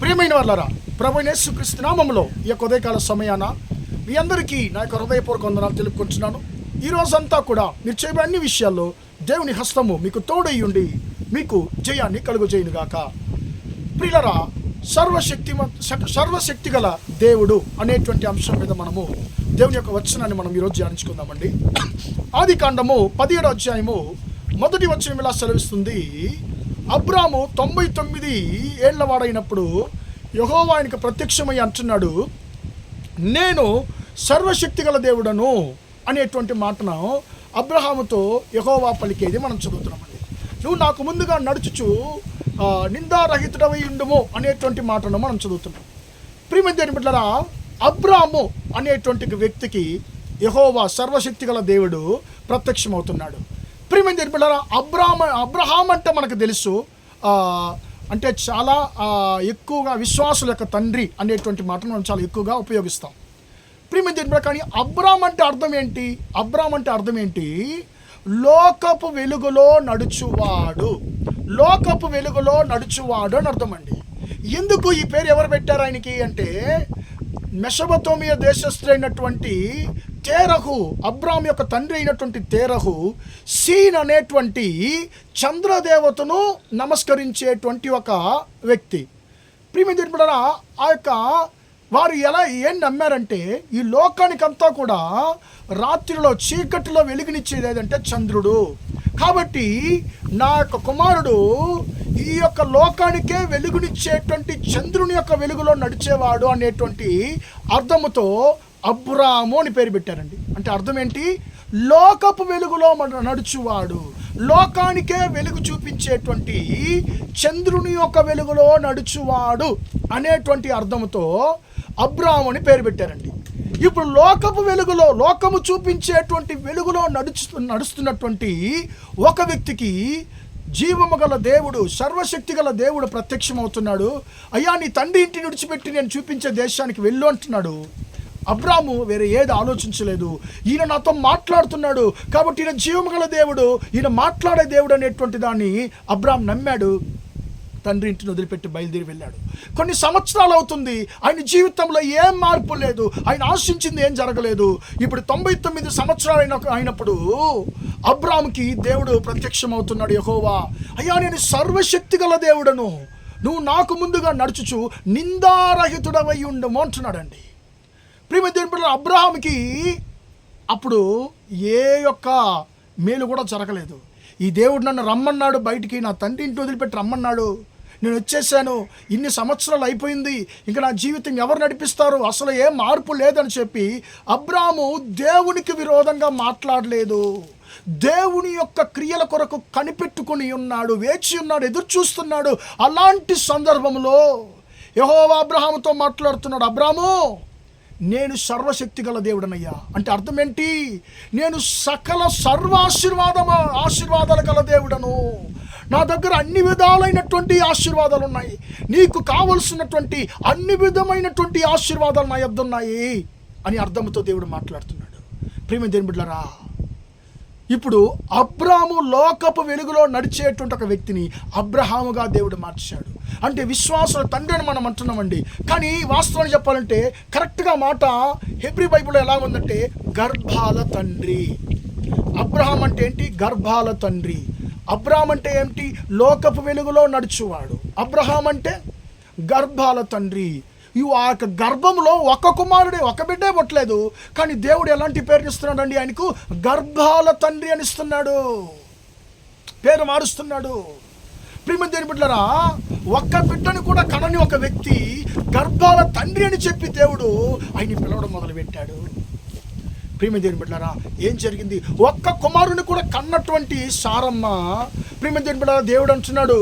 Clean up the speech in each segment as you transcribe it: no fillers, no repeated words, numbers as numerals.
ప్రియమైన వాళ్ళారా, ప్రభువైన యేసుక్రీస్తు నామములో ఈ యొక్క ఉదయకాల సమయాన మీ అందరికీ నా యొక్క హృదయపూర్వక వందనాలు తెలుపుకుంటున్నాను. ఈ రోజంతా కూడా మీరు చేయబడే అన్ని విషయాల్లో దేవుని హస్తము మీకు తోడై ఉండి మీకు జయాన్ని కలుగజేయునుగాక. ప్రియులరా, సర్వశక్తి గల దేవుడు అనేటువంటి అంశం మీద మనము దేవుని యొక్క వచనాన్ని మనం ఈరోజు ధ్యానించుకుందామండి. ఆది కాండము 17వ అధ్యాయము 1వ వచనం ఇలా సెలవిస్తుంది. అబ్రాము 99 ఏళ్ల వాడైనప్పుడు యెహోవా ఆయనకు ప్రత్యక్షమై అంటున్నాడు, నేను సర్వశక్తి గల దేవుడను అనేటువంటి మాటను అబ్రహాముతో యెహోవా పలికేది మనం చదువుతున్నామండి. నువ్వు నాకు ముందుగా నడుచుచు నిందారహితుడవై ఉండుము అనేటువంటి మాటను మనం చదువుతున్నాం. ప్రియమైన దేవుని బిడ్డలారా, అబ్రాము అనేటువంటి వ్యక్తికి యెహోవా సర్వశక్తి గల దేవుడు ప్రత్యక్షమవుతున్నాడు. ప్రియమైన దేవుని బిడ్డలారా, అబ్రహాం అంటే మనకు తెలుసు, అంటే చాలా ఎక్కువగా విశ్వాసుల యొక్క తండ్రి అనేటువంటి మాటను మనం చాలా ఎక్కువగా ఉపయోగిస్తాం. ప్రియమైన దేవుని బిడ్డలారా, కానీ అబ్రాం అంటే అర్థం ఏంటి? లోకపు వెలుగులో నడుచువాడు అని అర్థం అండి. ఎందుకు ఈ పేరు ఎవరు పెట్టారు ఆయనకి అంటే, మెసొపొతేమియా దేశస్థుడైనటువంటి తేరహు, అబ్రాం యొక్క తండ్రి అయినటువంటి తేరహు సీన్ అనేటువంటి చంద్రదేవతను నమస్కరించేటువంటి ఒక వ్యక్తి. ప్రియమైన దేవుని బిడ్డలారా, ఆ యొక్క వారు ఏం నమ్మారంటే, ఈ లోకానికంతా కూడా రాత్రిలో చీకటిలో వెలుగునిచ్చేది ఏదంటే చంద్రుడు. కాబట్టి నా యొక్క కుమారుడు ఈ యొక్క లోకానికే వెలుగునిచ్చేటువంటి చంద్రుని యొక్క వెలుగులో నడిచేవాడు అనేటువంటి అర్థముతో అబ్రాము అని పేరు పెట్టారండి. అంటే అర్థం ఏంటి? లోకపు వెలుగులో నడుచువాడు, లోకానికే వెలుగు చూపించేటువంటి చంద్రుని యొక్క వెలుగులో నడుచువాడు అనేటువంటి అర్థముతో అబ్రాము అని పేరు పెట్టారండి. ఇప్పుడు లోకపు వెలుగులో, లోకము చూపించేటువంటి వెలుగులో నడుస్తున్నటువంటి ఒక వ్యక్తికి జీవము గల దేవుడు, సర్వశక్తి గల దేవుడు ప్రత్యక్షమవుతున్నాడు. అయ్యా, నీ తండ్రి ఇంటిని విడిచిపెట్టి నేను చూపించే దేశానికి వెళ్ళు అంటున్నాడు. అబ్రాము వేరే ఏది ఆలోచించలేదు. ఈయన నాతో మాట్లాడుతున్నాడు కాబట్టి ఈయన జీవము గల దేవుడు, ఈయన మాట్లాడే దేవుడు అనేటువంటి దాన్ని అబ్రాం నమ్మాడు. తండ్రి ఇంటిని వదిలిపెట్టి బయలుదేరి వెళ్ళాడు. కొన్ని సంవత్సరాలు అవుతుంది, ఆయన జీవితంలో ఏం మార్పు లేదు, ఆయన ఆశించింది ఏం జరగలేదు. ఇప్పుడు 99 సంవత్సరాలు అయినప్పుడు అబ్రాముకి దేవుడు ప్రత్యక్షమవుతున్నాడు. యెహోవా, అయ్యా, నేను సర్వశక్తి గల దేవుడను, నువ్వు నాకు ముందుగా నడుచుచు నిందారహితుడవై ఉండము అంటున్నాడండి. ప్రియమైన దేవుని బిడ్డలారా, అబ్రాహాముకి అప్పుడు ఏ యొక్క మేలు కూడా జరగలేదు. ఈ దేవుడు నన్ను రమ్మన్నాడు బయటికి, నా తండ్రి ఇంటి వదిలిపెట్టి రమ్మన్నాడు, నేను వచ్చేసాను, ఇన్ని సంవత్సరాలు అయిపోయింది, ఇంకా నా జీవితం ఎవరు నడిపిస్తారు, అసలు ఏం మార్పు లేదని చెప్పి అబ్రాము దేవునికి విరోధంగా మాట్లాడలేదు. దేవుని యొక్క క్రియల కొరకు కనిపెట్టుకుని ఉన్నాడు, వేచి ఉన్నాడు, ఎదురు చూస్తున్నాడు. అలాంటి సందర్భంలో యెహోవా అబ్రాహాముతో మాట్లాడుతున్నాడు. అబ్రాము, నేను సర్వశక్తి గల దేవుడనయ్యా. అంటే అర్థం ఏంటి? నేను సకల ఆశీర్వాదాలు గల దేవుడను. నా దగ్గర అన్ని విధాలైనటువంటి ఆశీర్వాదాలు ఉన్నాయి, నీకు కావలసినటువంటి అన్ని విధమైనటువంటి ఆశీర్వాదాలు నా యొద్ద ఉన్నాయి అని అర్థంతో దేవుడు మాట్లాడుతున్నాడు. ప్రియమైన దేవుని బిడ్డలారా, ఇప్పుడు అబ్రాము లోకపు వెలుగులో నడిచేటువంటి ఒక వ్యక్తిని అబ్రహాముగా దేవుడు మార్చాడు. అంటే విశ్వాసుల తండ్రి అని మనం అంటున్నామండి. కానీ వాస్తవాన్ని చెప్పాలంటే కరెక్ట్గా మాట హెబ్రీ బైబిల్లో ఎలా ఉందంటే గర్భాల తండ్రి. అబ్రహాం అంటే ఏంటి? గర్భాల తండ్రి. అబ్రాం అంటే ఏంటి? లోకపు వెలుగులో నడుచువాడు. అబ్రహాం అంటే గర్భాల తండ్రి. ఆ యొక్క గర్భంలో ఒక కుమారుడే, ఒక బిడ్డే పుట్టలేదు, కానీ దేవుడు ఎలాంటి పేరు ఇస్తున్నాడు అండి? ఆయనకు గర్భాల తండ్రి అని ఇస్తున్నాడు, పేరు మారుస్తున్నాడు. ప్రియమైన దేవుని బిడ్డలారా, ఒక్క బిడ్డను కూడా కనని ఒక వ్యక్తి గర్భాల తండ్రి అని చెప్పి దేవుడు ఆయన్ని పిలవడం మొదలుపెట్టాడు. ప్రియమైన దేవుని బిడ్డలారా, ఏం జరిగింది? ఒక్క కుమారుని కూడా కన్నటువంటి సారమ్మ, ప్రియమైన దేవుని బిడ్డలారా, దేవుడు అంటున్నాడు,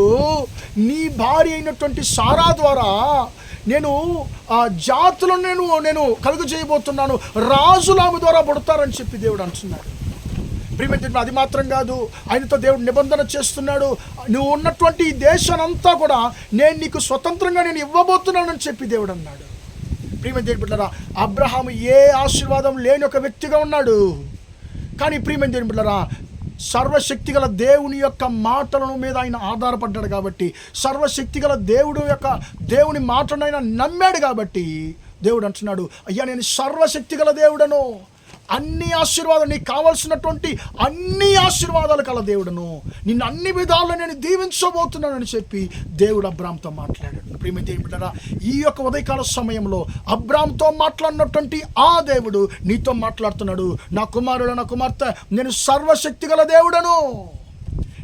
నీ భార్య అయినటువంటి సారా ద్వారా నేను జాతులను నేను కలుగు చేయబోతున్నాను, రాజులు ఆమె ద్వారా పుడతారని చెప్పి దేవుడు అంటున్నాడు. ప్రియమైన, అది మాత్రం కాదు, ఆయనతో దేవుడు నిబంధన చేస్తున్నాడు. నువ్వు ఉన్నటువంటి ఈ దేశానంతా కూడా నేను నీకు స్వతంత్రంగా నేను ఇవ్వబోతున్నానని చెప్పి దేవుడు అన్నాడు. ప్రియమైన దేవుని బిడ్డలారా, అబ్రహాము ఏ ఆశీర్వాదం లేని ఒక వ్యక్తిగా ఉన్నాడు. కానీ ప్రియమైన దేవుని బిడ్డలారా, సర్వశక్తిగల దేవుని యొక్క మాటలను మీద ఆయన ఆధారపడ్డాడు కాబట్టి, సర్వశక్తిగల దేవుని మాటను ఆయన నమ్మాడు కాబట్టి దేవుడు అంటున్నాడు, అయ్యా నేను సర్వశక్తిగల దేవుడను, అన్ని ఆశీర్వాదాలు, నీకు కావాల్సినటువంటి అన్ని ఆశీర్వాదాలు కల దేవుడను, నిన్ను అన్ని విధాల్లో నేను దీవించబోతున్నానని చెప్పి దేవుడు అబ్రామ్తో మాట్లాడాడు. ప్రియమైన దేవుని బిడ్డలారా, ఈ యొక్క ఉదయకాల సమయంలో అబ్రామ్తో మాట్లాడినటువంటి ఆ దేవుడు నీతో మాట్లాడుతున్నాడు. నా కుమారుడు, నా కుమార్తె, నేను సర్వశక్తిగల దేవుడను,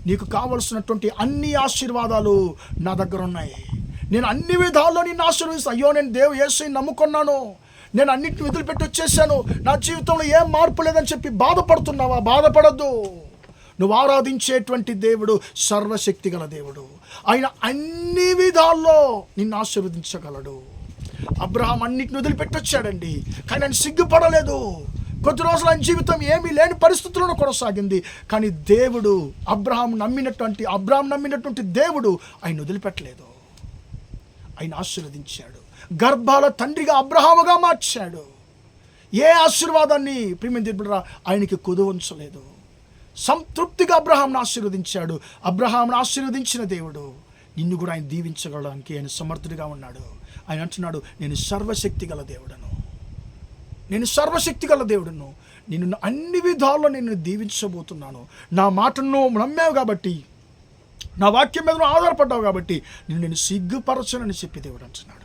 నీకు కావలసినటువంటి అన్ని ఆశీర్వాదాలు నా దగ్గర ఉన్నాయి, నేను అన్ని విధాల్లో నిన్ను ఆశీర్వదిస్తాను. అయ్యో నేను యేసుని నమ్ముకున్నాను, నేను అన్నింటిని వదిలిపెట్టి వచ్చేసాను, నా జీవితంలో ఏం మార్పు లేదని చెప్పి బాధపడుతున్నావా? బాధపడద్దు. నువ్వు ఆరాధించేటువంటి దేవుడు సర్వశక్తి గల దేవుడు. ఆయన అన్ని విధాల్లో నిన్ను ఆశీర్వదించగలడు. అబ్రహాం అన్నిటిని వదిలిపెట్టి వచ్చాడండి, కానీ ఆయన సిగ్గుపడలేదు. కొద్ది రోజులు ఆయన జీవితం ఏమీ లేని పరిస్థితులను కొనసాగింది, కానీ దేవుడు అబ్రహాం నమ్మినటువంటి దేవుడు ఆయన వదిలిపెట్టలేదు. ఆయన ఆశీర్వదించాడు, గర్భాల తండ్రిగా అబ్రహాముగా మార్చాడు. ఏ ఆశీర్వాదాన్ని ప్రియమైన దేవుడా ఆయనకి కుదువంచలేదు. సంతృప్తిగా అబ్రహాంను ఆశీర్వదించాడు. అబ్రహాంను ఆశీర్వదించిన దేవుడు నిన్ను కూడా ఆయన దీవించగలడానికి ఆయన సమర్థుడిగా ఉన్నాడు. ఆయన అంటున్నాడు, నేను సర్వశక్తి గల దేవుడను, నేను సర్వశక్తి గల దేవుడను, నిన్ను అన్ని విధాల్లో నేను దీవించబోతున్నాను. నా మాటను నమ్మావు కాబట్టి, నా వాక్యం మీద ఆధారపడ్డావు కాబట్టి నేను సిగ్గుపరచనని చెప్పి దేవుడు అంటున్నాడు.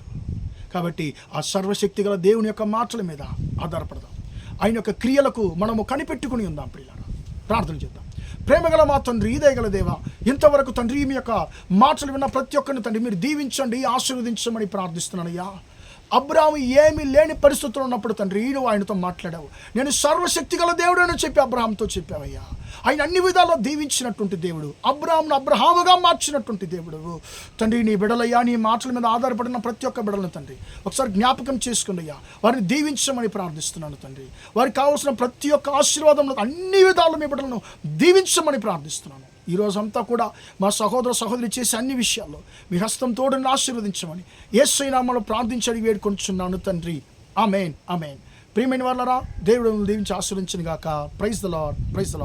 కాబట్టి ఆ సర్వశక్తి గల దేవుని యొక్క మాటల మీద ఆధారపడదాం. ఆయన యొక్క క్రియలకు మనము కనిపెట్టుకుని ఉందాం. ప్రియులారా, ప్రార్థన చేద్దాం. ప్రేమగల మా తండ్రి, దయగల దేవా, ఇంతవరకు తండ్రి మీ యొక్క మాటలు విన్న ప్రతి ఒక్కరిని తండ్రి మీరు దీవించండి, ఆశీర్వదించమని ప్రార్థిస్తున్నానయ్యా. అబ్రాహాము ఏమీ లేని పరిస్థితుల్లో ఉన్నప్పుడు తండ్రి నువ్వు ఆయనతో మాట్లాడావు. నేను సర్వశక్తి గల దేవుడు అని చెప్పి అబ్రహాంతో చెప్పావయ్యా. ఆయన అన్ని విధాల్లో దీవించినటువంటి దేవుడు, అబ్రహామును అబ్రహాముగా మార్చినటువంటి దేవుడు తండ్రి. నీ బిడలయ్యా, నీ మాటల మీద ఆధారపడిన ప్రతి ఒక్క బిడలను తండ్రి ఒకసారి జ్ఞాపకం చేసుకున్నయ్యా, వారిని దీవించమని ప్రార్థిస్తున్నాను తండ్రి. వారికి కావాల్సిన ప్రతి ఒక్క ఆశీర్వాదంలో అన్ని విధాలు మీ బిడలను దీవించమని ప్రార్థిస్తున్నాను. ఈరోజంతా కూడా మా సహోదరి చేసే అన్ని విషయాల్లో మీ హస్తం తోడుని ఆశీర్వదించమని యేసు నామములో ప్రార్థించి వేడుకొంటున్నాను తండ్రి. ఆమేన్, ఆమేన్. ప్రియమైన వాళ్ళరా, దేవుడు దీవించి ఆశీర్వదించును గాక. Praise the lord, praise the lord.